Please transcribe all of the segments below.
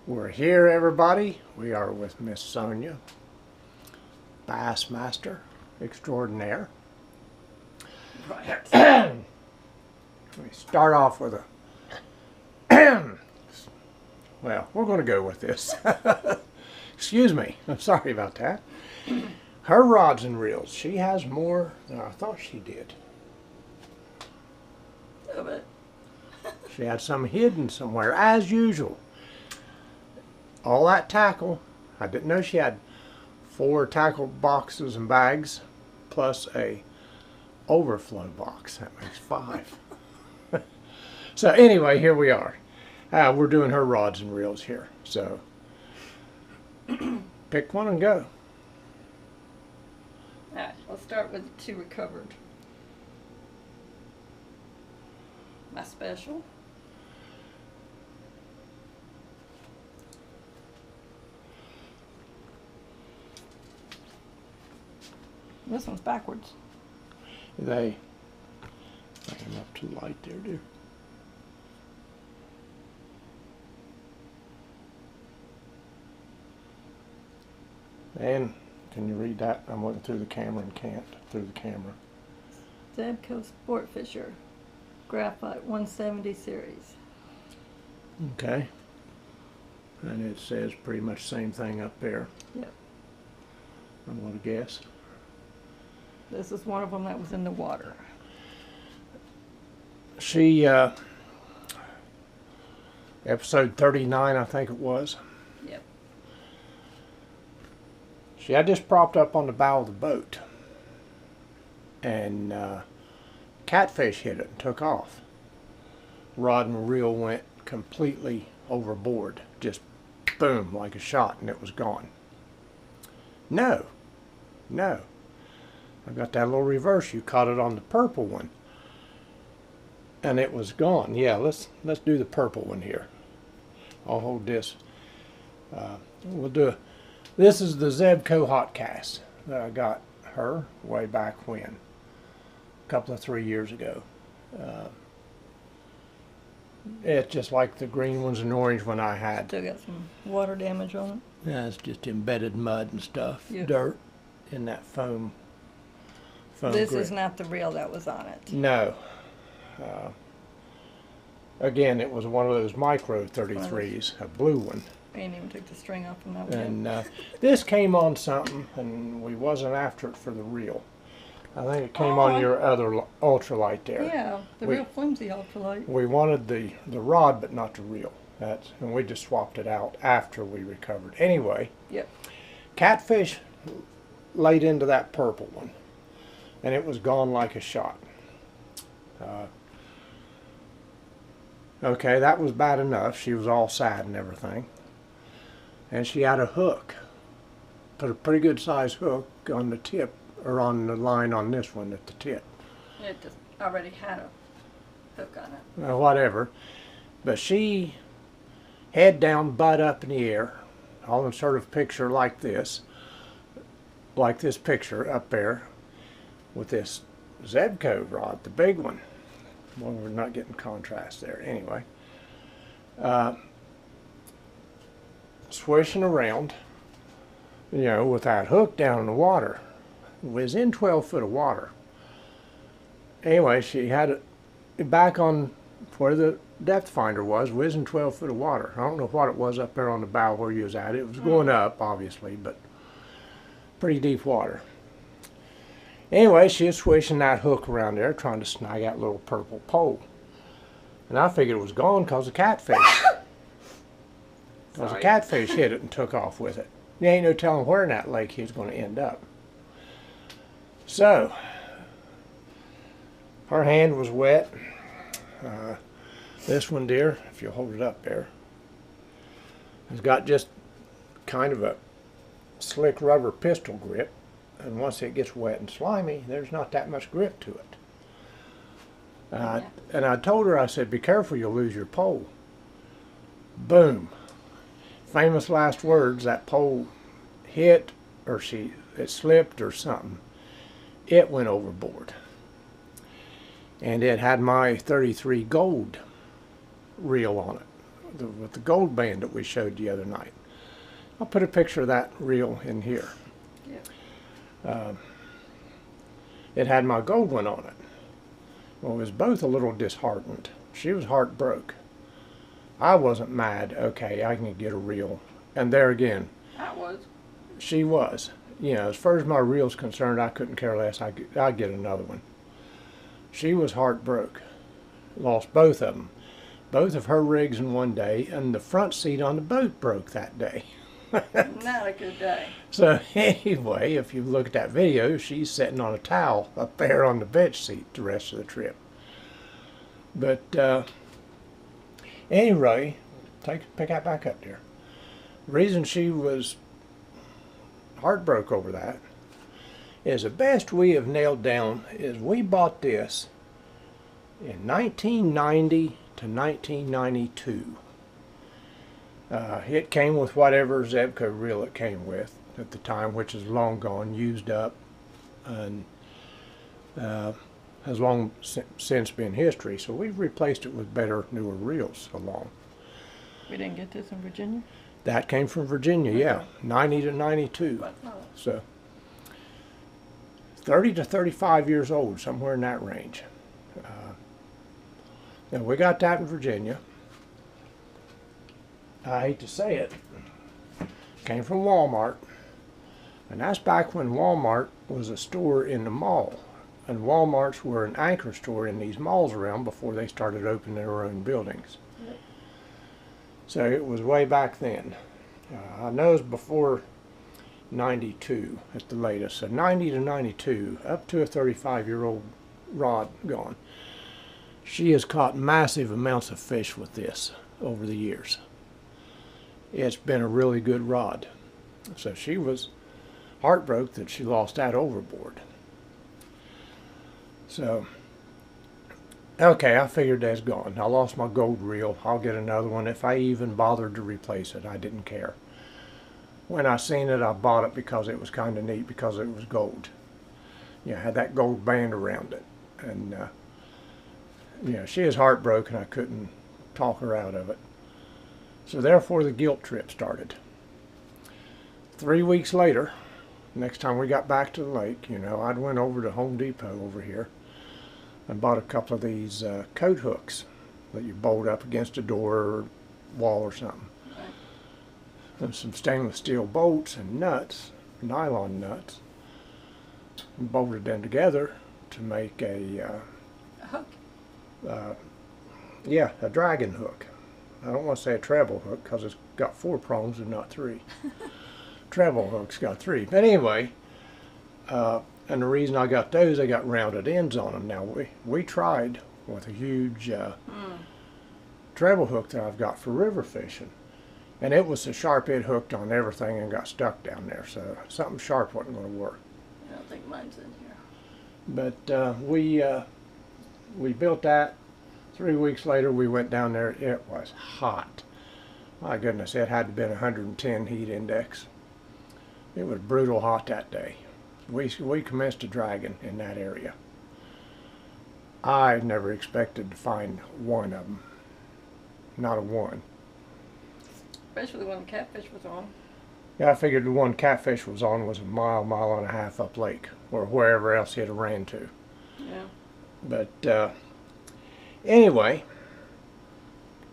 We're here, everybody. We are with Miss Sonia, Bassmaster Extraordinaire. Right. We start off with a, well, we're going to go with this. Excuse me. I'm sorry about that. Her rods and reels. She has more than I thought she did. A little bit. She had some hidden somewhere, as usual. All that tackle. I didn't know she had 4 tackle boxes and bags, plus a overflow box. That makes 5. So anyway, here we are. We're doing her rods and reels here. So pick one and go. Alright, I'll start with the 2 recovered. My special. This one's backwards. They I'm up too light there, dear. And can you read that? I'm looking through the camera and can't through the camera. Zebco Sport Fisher. Graphite 170 series. Okay. And it says pretty much the same thing up there. Yep. I'm going to guess. This is one of them that was in the water. She, episode 39, I think it was. Yep. She had this propped up on the bow of the boat. And catfish hit it and took off. Rod and reel went completely overboard. Just boom, like a shot, and it was gone. No. I got that little reverse. You caught it on the purple one. And it was gone. Yeah, let's do the purple one here. I'll hold this. We'll do a, this is the Zebco hot cast that I got her way back when. A couple of 3 years ago. It's just like the green ones and orange one I had. Still got some water damage on it. Yeah, it's just embedded mud and stuff. Yep. Dirt in that foam This grip. is not the reel that was on it. No. Again, it was one of those micro 33s, a blue one. I ain't even took the string off from that one. And this came on something, and we wasn't after it for the reel. I think it came on your other ultralight there. Yeah, the real flimsy ultralight. We wanted the rod, but not the reel. And we just swapped it out after we recovered. Anyway, Yep. catfish laid into that purple one, and it was gone like a shot. Okay, that was bad enough. She was all sad and everything. And she had a hook. Put a pretty good size hook on the tip, or on the line on this one at the tip. It just already had a hook on it. Whatever. But she, head down, butt up in the air, all in sort of picture like this picture up there, with this Zebco rod, the big one. Well, we're not getting contrast there. Anyway. Swishing around, you know, with that hook down in the water. It was in 12 foot of water. Anyway, she had it back on where the depth finder was in 12 foot of water. I don't know what it was up there on the bow where you was at. It was going up, obviously, but pretty deep water. Anyway, she was swishing that hook around there, trying to snag that little purple pole. And I figured it was gone because of catfish. Because the catfish hit it and took off with it. There ain't no telling where in that lake he was going to end up. So, her hand was wet. This one, dear, if you'll hold it up there, has got just kind of a slick rubber pistol grip. And once it gets wet and slimy, there's not that much grip to it. And I told her, I said, be careful, you'll lose your pole. Boom. Famous last words, that pole hit, or it slipped or something. It went overboard. And it had my 33 gold reel on it. with the gold band that we showed the other night. I'll put a picture of that reel in here. Yeah. It had my gold one on it. Well, it was both a little disheartened. She was heartbroken. I wasn't mad. Okay, I can get a reel. And there again, I was. she was. You know, as far as my reel's concerned, I couldn't care less. I'd get another one. She was heartbroken. Lost both of them. Both of her rigs in one day, and the front seat on the boat broke that day. Not a good day. So anyway, if you look at that video, she's sitting on a towel up there on the bench seat the rest of the trip. But anyway, pick that back up there. The reason she was heartbroken over that is the best we have nailed down is we bought this in 1990 to 1992. It came with whatever Zebco reel it came with at the time, which is long gone, used up, and has long since been history. So we've replaced it with better, newer reels along. We didn't get this in Virginia? That came from Virginia, yeah, 90 to 92. So 30 to 35 years old, somewhere in that range. And we got that in Virginia. I hate to say it, came from Walmart, and that's back when Walmart was a store in the mall, and Walmarts were an anchor store in these malls around before they started opening their own buildings. Yep. So it was way back then. I know it was before 92 at the latest, so 90 to 92, up to a 35-year-old rod gone. She has caught massive amounts of fish with this over the years. It's been a really good rod. So she was heartbroken that she lost that overboard. So, okay, I figured that's gone. I lost my gold reel. I'll get another one. If I even bothered to replace it, I didn't care. When I seen it, I bought it because it was kind of neat because it was gold. You know, had that gold band around it. And, you know, she is heartbroken. I couldn't talk her out of it. So therefore the guilt trip started. 3 weeks later, next time we got back to the lake, you know, I'd went over to Home Depot over here and bought a couple of these coat hooks that you bolt up against a door or wall or something. And some stainless steel bolts and nuts, nylon nuts, and bolted them together to make a hook. Yeah, a dragon hook. I don't want to say a treble hook because it's got 4 prongs and not 3. Treble hook's got 3. But anyway, and the reason I got those, they got rounded ends on them. Now we tried with a huge treble hook that I've got for river fishing, and it was a sharp end hooked on everything and got stuck down there. So something sharp wasn't going to work. I don't think mine's in here. But we built that. 3 weeks later, we went down there. It was hot. My goodness, it had to have been 110 heat index. It was brutal hot that day. We commenced a dragon in that area. I never expected to find one of them. Not a one. Especially when the catfish was on. Yeah, I figured the one catfish was on was a mile and a half up lake, or wherever else it had ran to. Yeah. But anyway,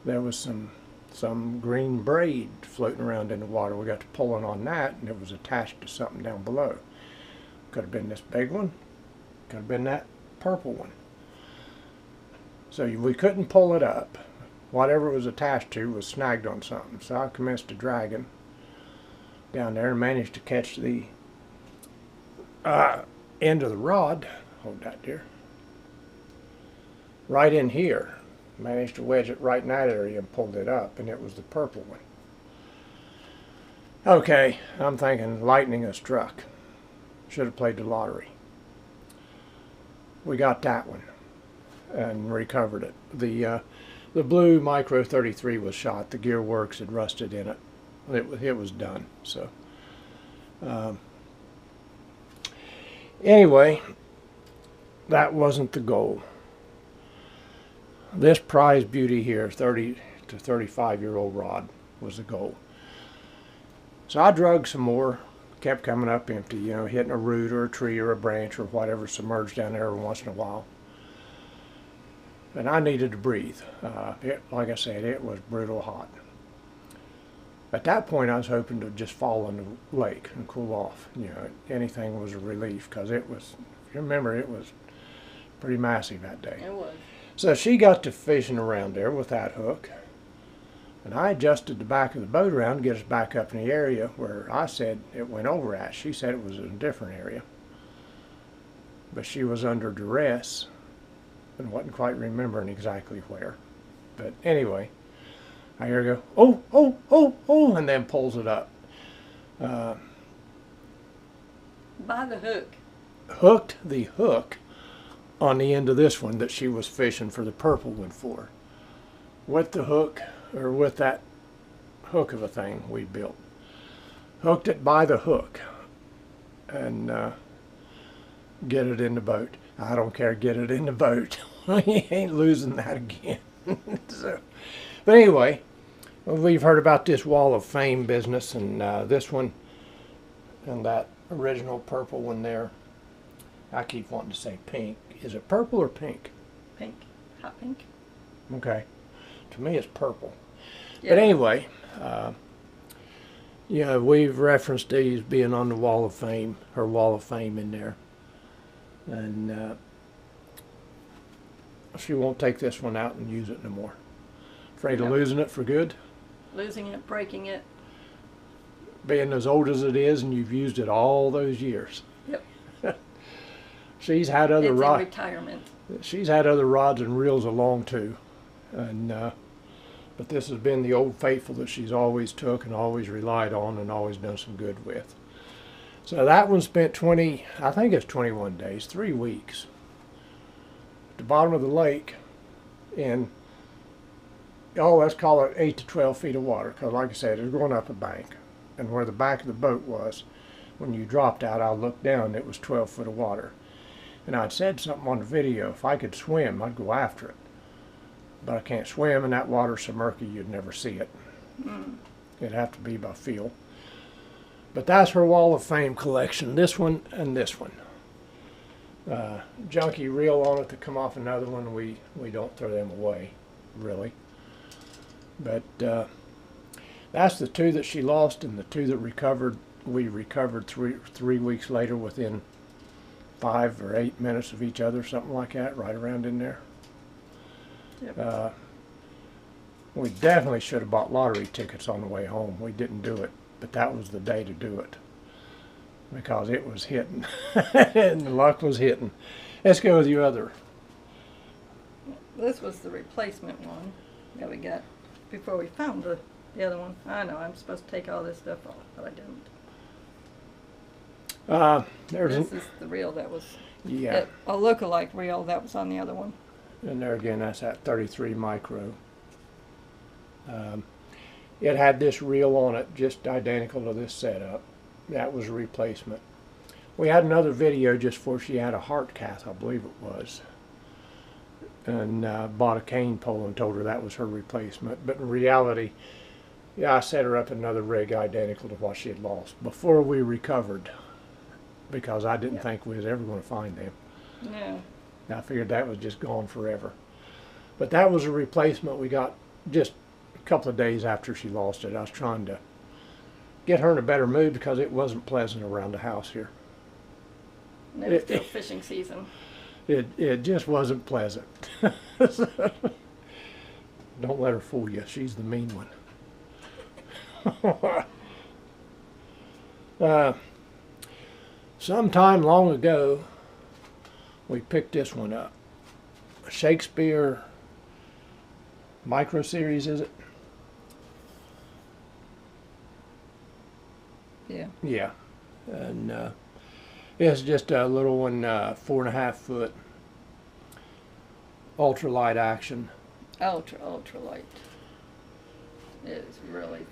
there was some green braid floating around in the water. We got to pulling on that, and it was attached to something down below. Could have been this big one. Could have been that purple one. So we couldn't pull it up. Whatever it was attached to was snagged on something. So I commenced to dragging down there and managed to catch the end of the rod. Hold that, dear. Right in here. Managed to wedge it right in that area and pulled it up, and it was the purple one. Okay, I'm thinking lightning has struck. Should have played the lottery. We got that one and recovered it. The blue Micro 33 was shot. The gear works had rusted in it. It was done. So anyway, that wasn't the goal. This prize beauty here, 30 to 35-year-old rod was the goal. So I drug some more, kept coming up empty, you know, hitting a root or a tree or a branch or whatever submerged down there every once in a while. And I needed to breathe. Like I said, it was brutal hot. At that point, I was hoping to just fall in the lake and cool off. You know, anything was a relief because it was, if you remember, it was pretty massive that day. It was. So she got to fishing around there with that hook. And I adjusted the back of the boat around to get us back up in the area where I said it went over at. She said it was in a different area. But she was under duress and wasn't quite remembering exactly where. But anyway, I hear her go, oh, oh, oh, oh, and then pulls it up. By the hook. Hooked the hook on the end of this one that she was fishing for the purple one for. With the hook, or with that hook of a thing we built. Hooked it by the hook and get it in the boat. I don't care, get it in the boat. You ain't losing that again. So, but anyway, we've heard about this wall of fame business, and this one and that original purple one there. I keep wanting to say pink. Is it purple or pink? Pink. Hot pink. Okay. To me it's purple. Yeah. But anyway, yeah, we've referenced these being on the wall of fame, her wall of fame in there. And she won't take this one out and use it no more. Afraid of losing it for good? Losing it, breaking it. Being as old as it is, and you've used it all those years. Yep. She's had other It's in rods. retirement. She's had other rods and reels along too, and but this has been the old faithful that she's always took and always relied on and always done some good with. So that one spent 20, I think it's 21 days, 3 weeks, at the bottom of the lake in, oh, let's call it 8 to 12 feet of water, because like I said, it was going up a bank, and where the back of the boat was, when you dropped out, I looked down, it was 12 foot of water. And I'd said something on the video, if I could swim, I'd go after it. But I can't swim, and that water's so murky you'd never see it. It'd have to be by feel. But that's her Wall of Fame collection, this one and this one. Junky reel on it to come off another one, we don't throw them away, really. But that's the two that she lost, and the two that recovered, we recovered three weeks later within 5 or 8 minutes of each other, something like that, right around in there. Yep. We definitely should have bought lottery tickets on the way home. We didn't do it, but that was the day to do it because it was hitting and the luck was hitting. Let's go with your other. This was the replacement one that we got before we found the other one. I know, I'm supposed to take all this stuff off, but I didn't. This is the reel that was, yeah, a lookalike reel that was on the other one. And there again, that's at 33 micro. It had this reel on it, just identical to this setup. That was a replacement. We had another video just before she had a heart cath, I believe it was, and bought a cane pole and told her that was her replacement. But in reality, yeah, I set her up another rig identical to what she had lost before we recovered, because I didn't think we was ever going to find them. No. I figured that was just gone forever. But that was a replacement we got just a couple of days after she lost it. I was trying to get her in a better mood because it wasn't pleasant around the house here. And it was still fishing season. It just wasn't pleasant. Don't let her fool you. She's the mean one. Sometime long ago, we picked this one up. A Shakespeare Micro Series, is it? Yeah. Yeah. And it's just a little one, 4.5 foot, ultralight action. Ultralight. It is really.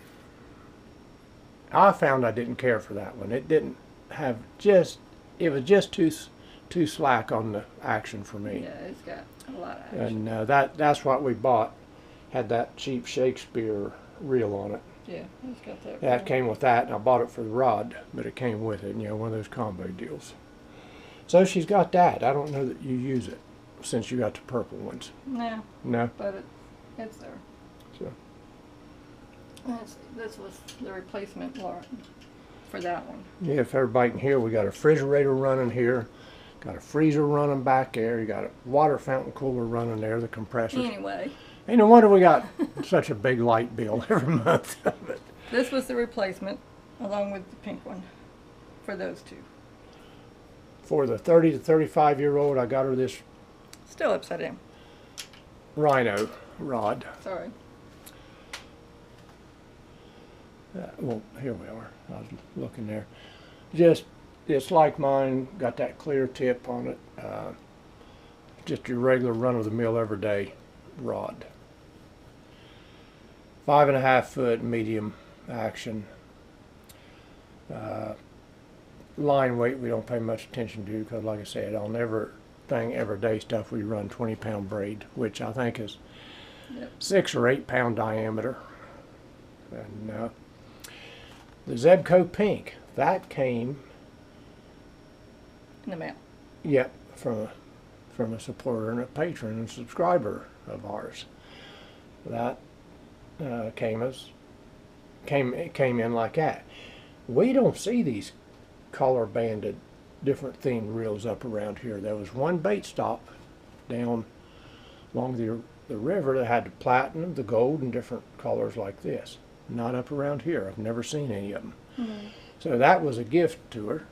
I found I didn't care for that one. It didn't have just, it was just too slack on the action for me. Yeah, it's got a lot of action. And that's what we bought. had that cheap Shakespeare reel on it. Yeah, it's got that. That reel. came with that, and I bought it for the rod, but it came with it, one of those combo deals. So she's got that. I don't know that you use it since you got the purple ones. No, No? but it's there. So. This was the replacement for that one. Yeah, if everybody can hear, we got a refrigerator running here, got a freezer running back there, you got a water fountain cooler running there, the compressor. Anyway. Ain't no wonder we got such a big light bill every month. This was the replacement, along with the pink one, for those two. For the 30 to 35-year-old, I got her this Still upside down. Rhino rod. Sorry. Well, here we are. I was looking there. It's like mine, got that clear tip on it. Just your regular run-of-the-mill everyday rod. 5.5 foot medium action. Line weight we don't pay much attention to because, like I said, on everyday stuff we run 20-pound braid, which I think is 6 or 8 pound diameter. And the Zebco Pink, that came In the mail. Yep, from a supporter and a patron and subscriber of ours. That came in like that. We don't see these color banded, different themed reels up around here. There was one bait stop down along the river that had the platinum, the gold, and different colors like this. Not up around here. I've never seen any of them. Mm-hmm. So that was a gift to her.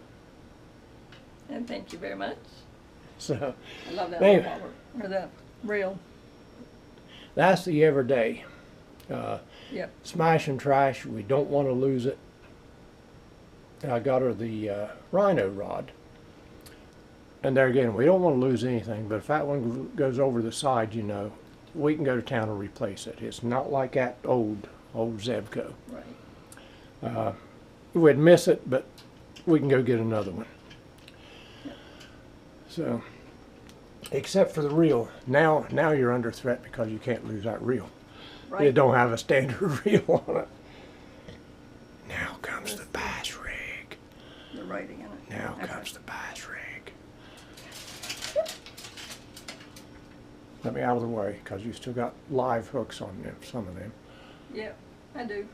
And thank you very much. So I love that anyway, revolver, or that reel. that's the everyday. Yep. Smash and trash, we don't want to lose it. I got her the Rhino rod. And there again, we don't want to lose anything, but if that one goes over the side, we can go to town and replace it. It's not like that old Zebco. Right. We'd miss it, but we can go get another one. Yep. So, except for the reel, now you're under threat because you can't lose that reel. Right. It don't have a standard reel on it. Now comes the bass rig. The writing in it. Now Okay. comes the bass rig. Let me out of the way, because you still got live hooks on them, some of them. Yep, I do.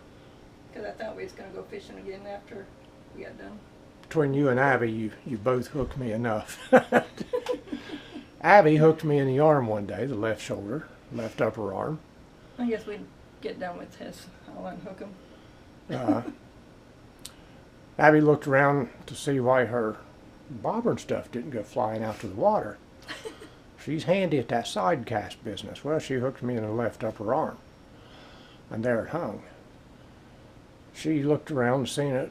Because I thought we was going to go fishing again after we got done. Between you and Abby, you both hooked me enough. Abby hooked me in the arm one day, the left shoulder, left upper arm. I guess we'd get done with his. I'll unhook him. Abby looked around to see why her bobber and stuff didn't go flying out to the water. She's handy at that side cast business. Well, she hooked me in the left upper arm, and there it hung. She looked around and seen it,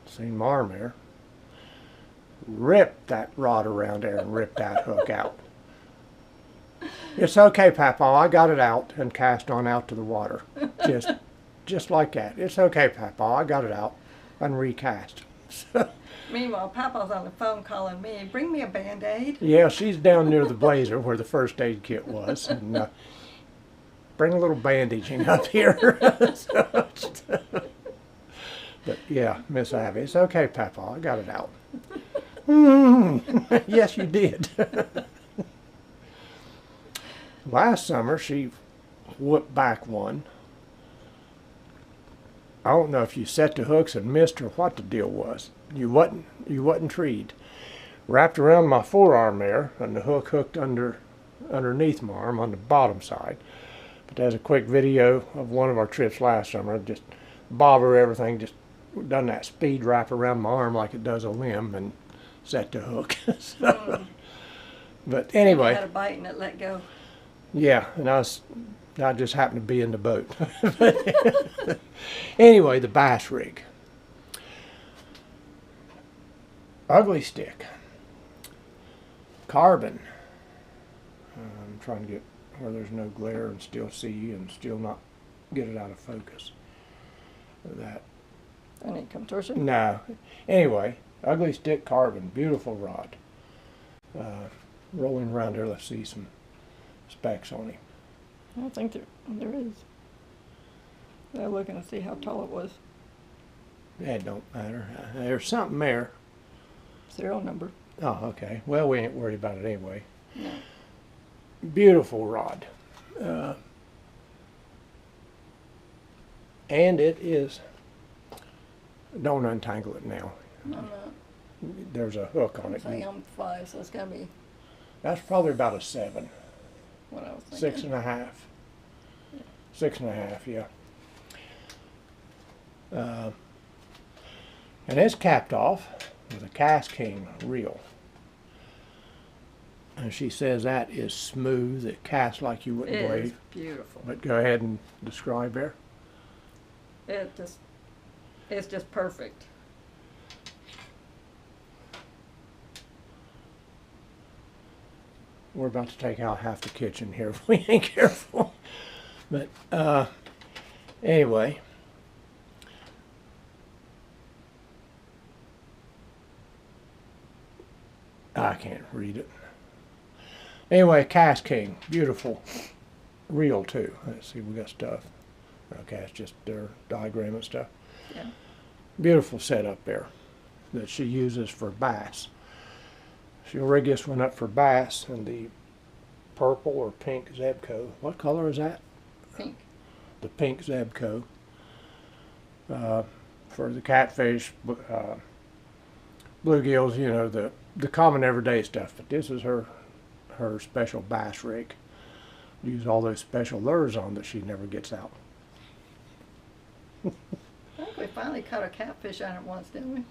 seen my arm there, ripped that rod around there and ripped that hook out. It's okay, Papa, I got it out, and cast on out to the water. Just like that. It's okay, Papa, I got it out, and recast. Meanwhile, Papa's on the phone calling me, bring me a Band-Aid. Yeah, she's down near the blazer where the first aid kit was, and bring a little bandaging up here. But yeah, Miss Abby, it's okay, Papa, I got it out. Yes, you did. Last summer, she whooped back one. I don't know if you set the hooks and missed or what the deal was. You wasn't treed. Wrapped around my forearm there, and the hook hooked underneath my arm on the bottom side. But there's a quick video of one of our trips last summer. Just bobber everything, just done that speed wrap around my arm like it does a limb, and set the hook. But anyway. I had a bite and it let go. Yeah, and I just happened to be in the boat. Anyway, the bass rig. Ugly stick. Carbon. I'm trying to get where there's no glare and still see and still not get it out of focus. That. Any contortion? No. Anyway, ugly stick carbon. Beautiful rod. Rolling around there, let's see some specs on him. I don't think there is. I'm looking to see how tall it was. That don't matter. There's something there. Serial number. Oh, okay. Well, we ain't worried about it anyway. No. Beautiful rod. And it is, don't untangle it now. I'm not. There's a hook on I'm it. saying I'm 5, so it's gotta be That's probably about a 7. what I was thinking. 6.5. 6.5, yeah. And it's capped off with a Cast King reel. And she says that is smooth. It casts like you wouldn't It is believe. beautiful. But go ahead and describe there. It's just perfect. We're about to take out half the kitchen here if we ain't careful. But anyway. I can't read it. Anyway, Cast King, beautiful reel too. Let's see, we got stuff. Okay, it's just their diagram and stuff. Yeah. Beautiful setup there that she uses for bass. She'll rig this one up for bass and the purple or pink Zebco. What color is that? Pink. The pink Zebco. For the catfish, bluegills, you know, the common everyday stuff. But this is her special bass rig. Use all those special lures on that she never gets out. I think we finally caught a catfish on it once, didn't we?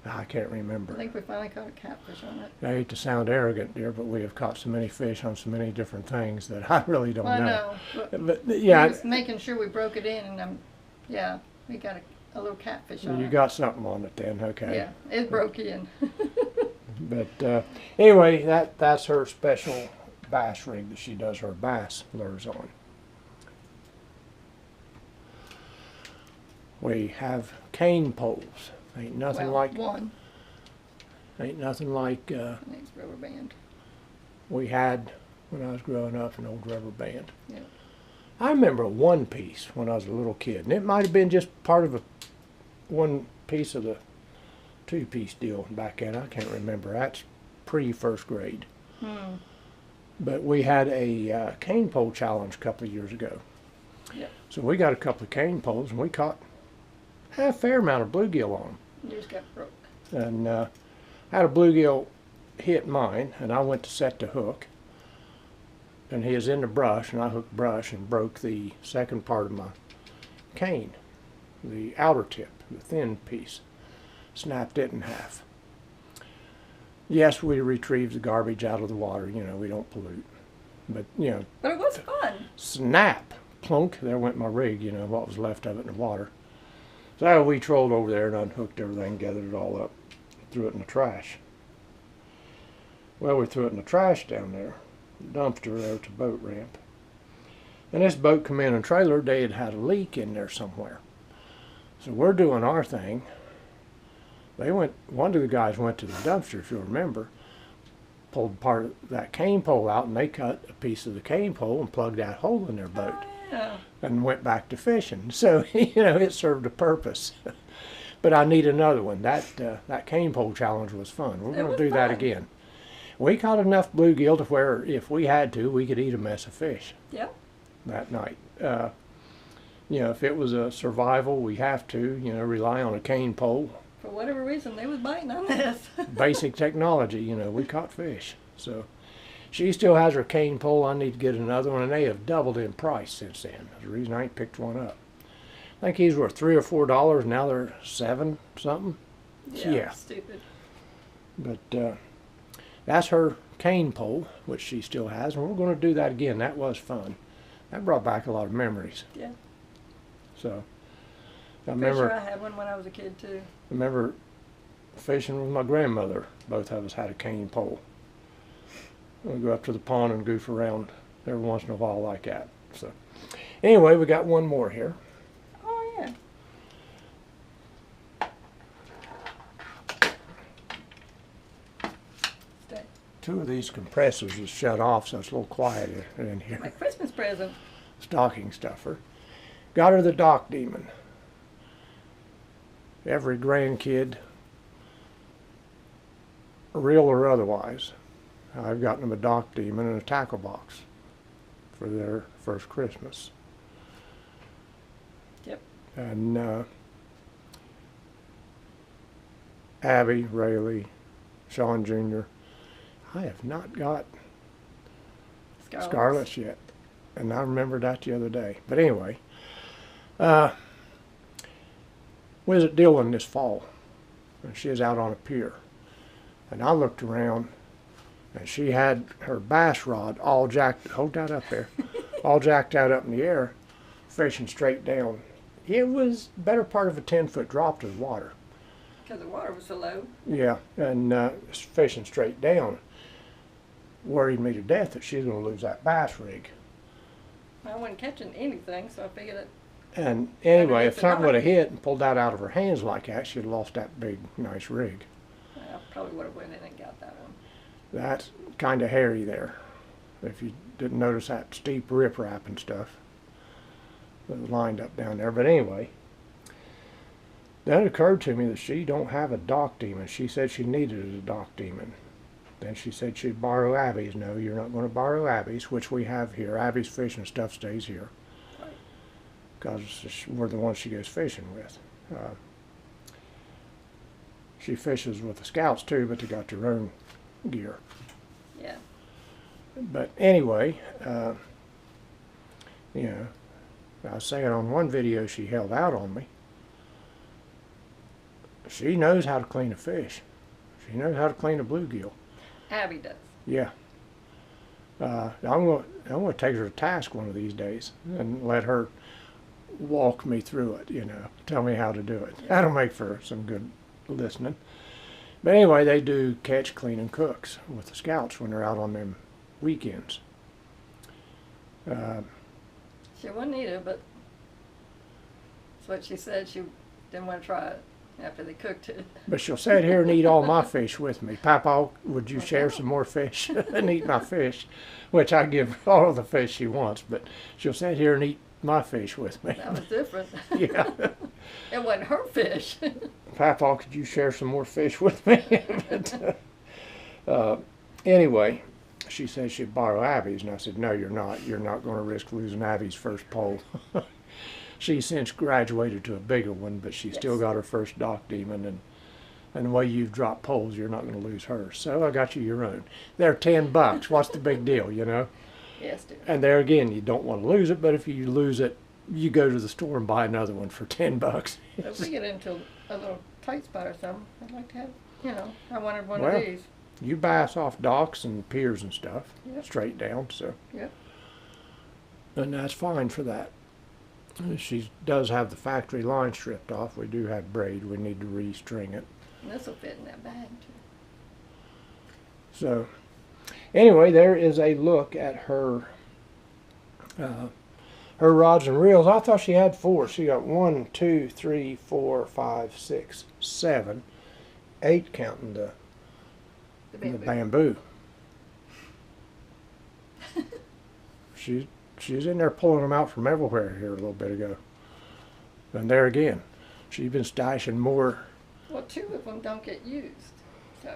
I can't remember. I think we finally caught a catfish on it. I hate to sound arrogant, dear, but we have caught so many fish on so many different things that I really don't Well, I know. know. But yeah, Just making sure we broke it in, and yeah, we got a little catfish on you it. got something on it then, okay. Yeah, it broke in. But anyway, that's her special bass rig that she does her bass lures on. We have cane poles. Ain't nothing Well, like one. ain't nothing like I think it's rubber band. we had when I was growing up, an old rubber band. Yeah. I remember one piece when I was a little kid, and it might have been just part of one piece of the two-piece deal back then. I can't remember. That's pre-first grade. Hmm. But we had a cane pole challenge a couple of years ago. Yeah. So we got a couple of cane poles, and we caught a fair amount of bluegill on Yours got broke. them. And had a bluegill hit mine, and I went to set the hook. And he was in the brush, and I hooked brush and broke the second part of my cane, the outer tip, the thin piece. Snapped it in half. Yes, we retrieved the garbage out of the water. You know, we don't pollute. But, you know, But it was fun. snap, plunk, there went my rig, you know, what was left of it in the water. So we trolled over there and unhooked everything, gathered it all up, threw it in the trash. Well, we threw it in the trash down there, dumpster there at the boat ramp. And this boat come in and trailer, they had a leak in there somewhere. So we're doing our thing. One of the guys went to the dumpster, if you'll remember, pulled part of that cane pole out, and they cut a piece of the cane pole and plugged that hole in their boat. Oh, yeah. And went back to fishing. So, you know, it served a purpose. But I need another one. That cane pole challenge was fun. We're going was to do that fun. again. We caught enough bluegill to where if we had to, we could eat a mess of fish Yeah. that night. You know, if it was a survival, we have to, you know, rely on a cane pole. For whatever reason, they was biting on this. Basic technology, you know, we caught fish. So she still has her cane pole. I need to get another one, and they have doubled in price since then. That's the reason I ain't picked one up. I think he's worth $3 or $4. Now they're $7 something. Yeah. Stupid. But that's her cane pole, which she still has, and we're going to do that again. That was fun. That brought back a lot of memories. Yeah. So I Pretty sure remember I had one when I was a kid too. fishing with my grandmother. Both of us had a cane pole. We go up to the pond and goof around every once in a while like that. So anyway, we got one more here. Oh yeah. Stay. Two of these compressors is shut off, so it's a little quiet in here. My Christmas present. stocking stuffer. Got her the dock demon. Every grandkid, real or otherwise, I've gotten them a dock demon and a tackle box for their first Christmas. Yep. And Abby, Rayleigh, Sean Jr. I have not got Scarlett's yet. And I remembered that the other day. But anyway, we was at Dillon this fall, and she was out on a pier. And I looked around, and she had her bass rod all jacked, hold that up there, all jacked out up in the air, fishing straight down. It was better part of a 10-foot drop to the water. Because the water was so low. Yeah, and fishing straight down. Worried me to death that she's going to lose that bass rig. I wasn't catching anything, so I figured it. And anyway, if it's something not. would have hit and pulled that out of her hands like that, she'd have lost that big, nice rig. I probably would have went in and got that one. That's kind of hairy there. If you didn't notice that steep riprap and stuff that was lined up down there. But anyway, then it occurred to me that she don't have a dock demon. She said she needed a dock demon. Then she said she'd borrow Abby's. No, you're not going to borrow Abby's, which we have here. Abby's fishing stuff stays here because we're the ones she goes fishing with. She fishes with the Scouts too, but they got their own gear. Yeah. But anyway, you know, I was saying on one video she held out on me. She knows how to clean a fish. She knows how to clean a bluegill. Abby does. Yeah. I'm going to take her to task one of these days and let her walk me through it, you know, tell me how to do it. Yeah. That'll make for some good listening. But anyway, they do catch, clean, and cooks with the Scouts when they're out on them weekends. She wouldn't eat it, but that's what she said. She didn't want to try it after they cooked it. But she'll sit here and eat all my fish with me. Papa, would you share some more fish and eat my fish? Which I give all the fish she wants, but she'll sit here and eat my fish with me. That was different. Yeah. It wasn't her fish. Papa, could you share some more fish with me? But, anyway, she said she'd borrow Abby's, and I said, no, you're not. You're not going to risk losing Abby's first pole. She's since graduated to a bigger one, but she's still got her first dock demon, and the way you've dropped poles, you're not going to lose hers. So I got you your own. They're $10. What's the big deal, you know? Yes, dear. And there again, you don't want to lose it, but if you lose it, you go to the store and buy another one for $10. If we get into a little tight spot or something, I'd like to have, you know, I wanted one Well, of these. You bass off docks and piers and stuff, Yep. straight down, so. Yep. And that's fine for that. She does have the factory line stripped off. We do have braid. We need to restring it. And this will fit in that bag, too. So, anyway, there is a look at her her rods and reels. I thought she had 4. She got 1, 2, 3, 4, 5, 6, 7, 8 counting the bamboo. She's in there pulling them out from everywhere here a little bit ago. And there again, she's been stashing more. Well, 2 of them don't get used, so.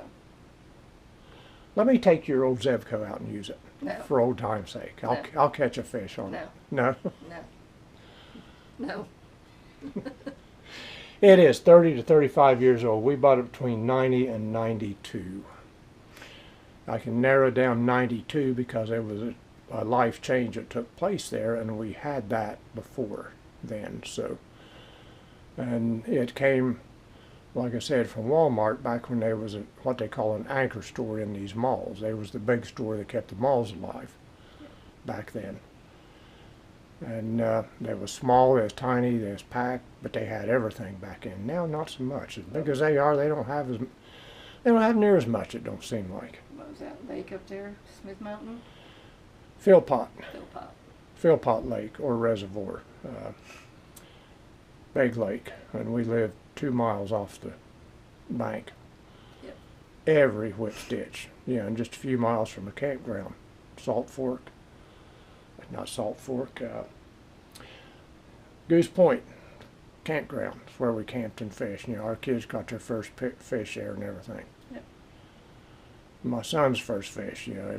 Let me take your old Zevco out and use it. No. For old time's sake. I'll catch a fish on it. No? No. It is 30 to 35 years old. We bought it between 90 and 92. I can narrow down 92 because there was a life change that took place there, and we had that before then. So, and it came, like I said, from Walmart back when there was what they call an anchor store in these malls. There was the big store that kept the malls alive back then. And they was small, they was tiny, they was packed, but they had everything back then. Now, not so much. As big as they are, they don't have near as much. It don't seem like. What was that lake up there? Smith Mountain? Philpott. Philpott. Philpott Lake or Reservoir. Big lake, and we live 2 miles off the bank. Yep. Every which ditch, and just a few miles from a campground. Salt Fork, not Salt Fork, Goose Point campground. It's where we camped and fished. You know, our kids caught their first fish there and everything. Yep. My son's first fish, you know, a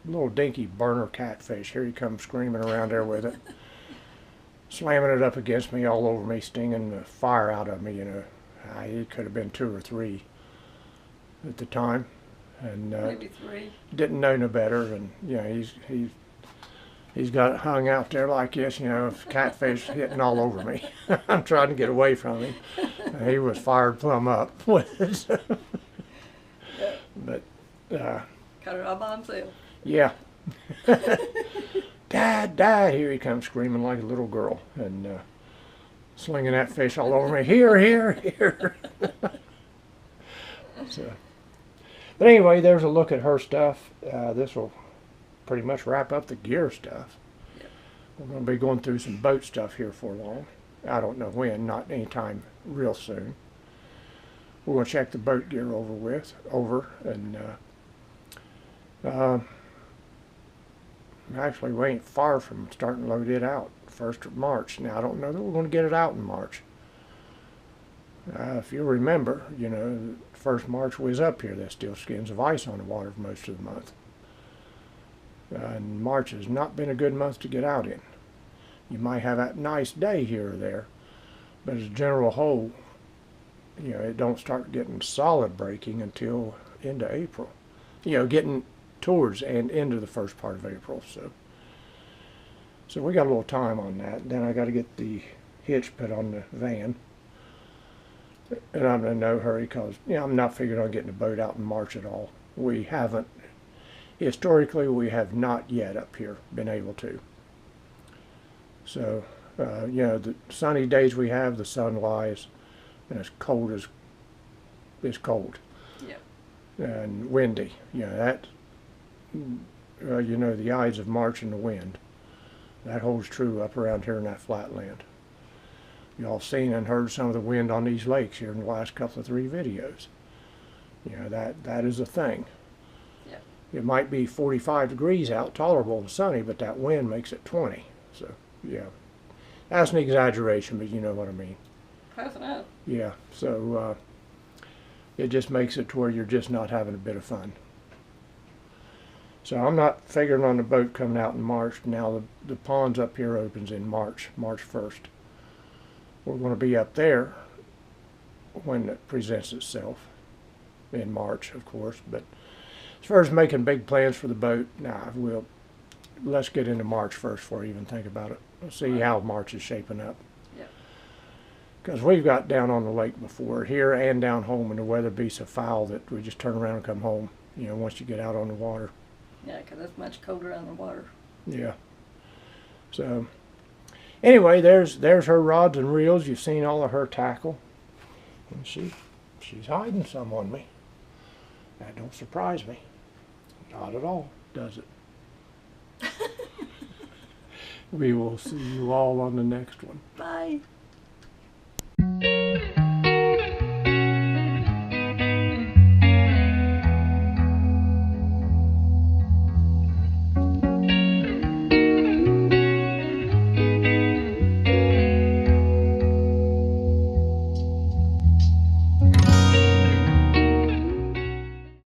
little dinky burner catfish. Here he comes screaming around there with it, slamming it up against me, all over me, stinging the fire out of me. You know, it could have been 2 or 3 at the time, and Maybe 3. didn't know no better. And you know, he's got it hung out there like this, you know, catfish hitting all over me. I'm trying to get away from him. He was fired plumb up with it. But, Cut it all by himself. yeah. Dad, Dad, here he comes screaming like a little girl and slinging that fish all over me. Here, here, here. So, but anyway, there's a look at her stuff. This will pretty much wrap up the gear stuff. Yep. We're going to be going through some boat stuff here for long. I don't know when, not anytime real soon. We're going to check the boat gear over, and actually we ain't far from starting to load it out, 1st of March. Now I don't know that we're going to get it out in March. If you remember, you know, 1st March we was up here. There's still skins of ice on the water for most of the month. And March has not been a good month to get out in. You might have a nice day here or there, but as a general whole, you know, it don't start getting solid breaking until into April. You know, getting towards and into the first part of April. So we got a little time on that. Then I got to get the hitch put on the van, and I'm in no hurry because, you know, I'm not figuring on getting the boat out in March at all. We haven't. Historically, we have not yet up here been able to. So, you know, the sunny days we have, the sun lies, and as cold as it's cold. Yep. And windy. You know, that, you know, the Ides of March and the wind. That holds true up around here in that flatland. Y'all seen and heard some of the wind on these lakes here in the last couple of 3 videos. You know, that is a thing. It might be 45 degrees out, tolerable and sunny, but that wind makes it 20. So, yeah. That's an exaggeration, but you know what I mean. Close enough. Yeah, so it just makes it to where you're just not having a bit of fun. So I'm not figuring on the boat coming out in March. Now the ponds up here opens in March 1st. We're going to be up there when it presents itself in March, of course, but as far as making big plans for the boat, let's get into March first before I even think about it. Let's see how March is shaping up. Yep. Because we've got down on the lake before, here and down home, and the weather be so foul that we just turn around and come home, you know, once you get out on the water. Yeah, because it's much colder on the water. Yeah. So, anyway, there's her rods and reels. You've seen all of her tackle. And she's hiding some on me. That don't surprise me. Not at all, does it? We will see you all on the next one. Bye.